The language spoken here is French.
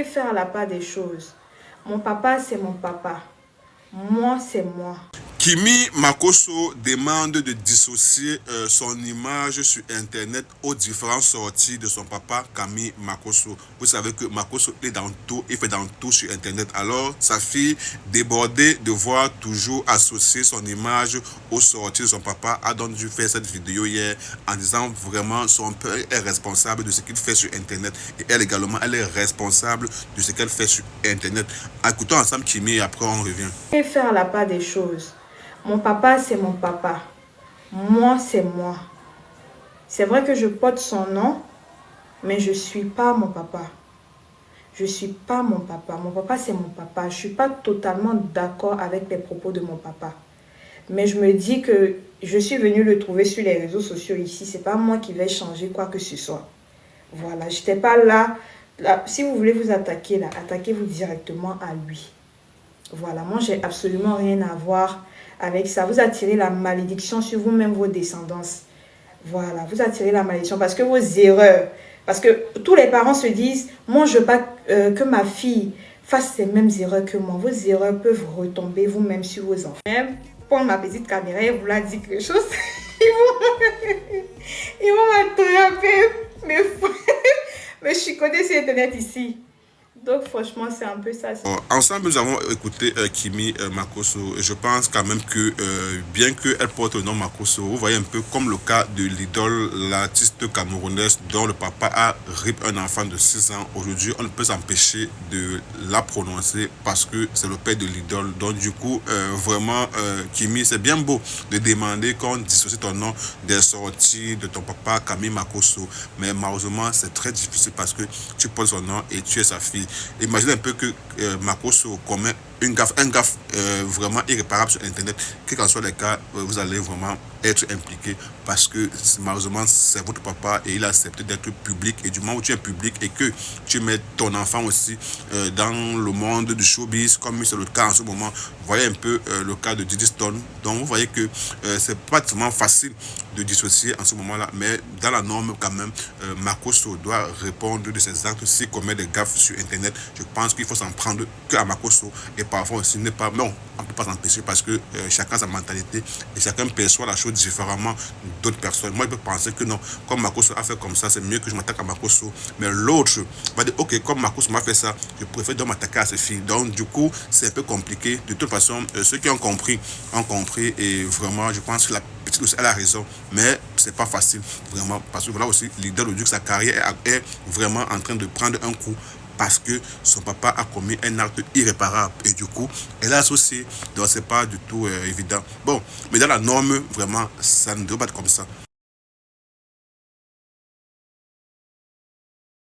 Et faire la part des choses. Mon papa, c'est mon papa. Moi, c'est moi. Kimi Makosso demande de dissocier son image sur Internet aux différentes sorties de son papa Camille Makosso. Vous savez que Makosso est dans tout, il fait dans tout sur Internet. Alors, sa fille, débordée de voir toujours associer son image aux sorties de son papa, a donc dû faire cette vidéo hier en disant vraiment son père est responsable de ce qu'il fait sur Internet. Et elle également, elle est responsable de ce qu'elle fait sur Internet. Écoutons ensemble Kimi et après on revient. Et faire la part des choses. Mon papa, c'est mon papa. Moi, c'est moi. C'est vrai que je porte son nom, mais je ne suis pas mon papa. Je ne suis pas mon papa. Mon papa, c'est mon papa. Je ne suis pas totalement d'accord avec les propos de mon papa. Mais je me dis que je suis venue le trouver sur les réseaux sociaux ici. Ce n'est pas moi qui vais changer quoi que ce soit. Voilà, je n'étais pas là. Si vous voulez vous attaquer là, attaquez-vous directement à lui. Voilà, moi, j'ai absolument rien à voir avec ça. Vous attirez la malédiction sur vous-même, vos descendances. Voilà, vous attirez la malédiction parce que vos erreurs, parce que tous les parents se disent, moi je veux pas que ma fille fasse ces mêmes erreurs que moi. Vos erreurs peuvent retomber vous-même sur vos enfants. Même pour ma petite caméra, elle vous l'a dit quelque chose. Ils vont m'attraper, mais je suis connue sur Internet ici. Donc franchement, c'est un peu ça. Ensemble, nous avons écouté Kimi Makosso. Je pense quand même que bien qu'elle porte le nom Makosso, vous voyez un peu comme le cas de l'idole, l'artiste camerounaise dont le papa a rip un enfant de 6 ans. Aujourd'hui, on ne peut s'empêcher de la prononcer parce que c'est le père de l'idole. Donc du coup, vraiment, Kimi, c'est bien beau de demander qu'on dissocie ton nom des sorties de ton papa Camille Makosso. Mais malheureusement, c'est très difficile parce que tu portes son nom et tu es sa fille. Imaginez un peu que Makosso commet un gaffe vraiment irréparable sur Internet. Quel qu'en soit les cas, vous allez vraiment être impliqué parce que malheureusement c'est votre papa et il a accepté d'être public. Et du moment où tu es public et que tu mets ton enfant aussi dans le monde du showbiz, comme c'est le cas en ce moment, vous voyez un peu le cas de Diddy Stone. Donc vous voyez que c'est pas tellement facile de dissocier en ce moment-là, mais dans la norme quand même, Makosso doit répondre de ses actes s'il commet des gaffes sur Internet. Je pense qu'il faut s'en prendre qu'à Makosso et parfois aussi n'est pas, non, on ne peut pas s'empêcher parce que chacun a sa mentalité et chacun perçoit la chose différemment d'autres personnes. Moi, je peux penser que non, comme Makosso a fait comme ça, c'est mieux que je m'attaque à Makosso. Mais l'autre va dire, ok, comme Makosso m'a fait ça, je préfère donc m'attaquer à ses filles. Donc, du coup, c'est un peu compliqué. De toute façon, ceux qui ont compris et vraiment, je pense que la petite aussi, elle a raison, mais c'est pas facile, vraiment, parce que voilà aussi, l'idée de dire que sa carrière est vraiment en train de prendre un coup parce que son papa a commis un acte irréparable et du coup elle a associé, donc c'est pas du tout évident. Bon, mais dans la norme vraiment ça ne doit pas être comme ça.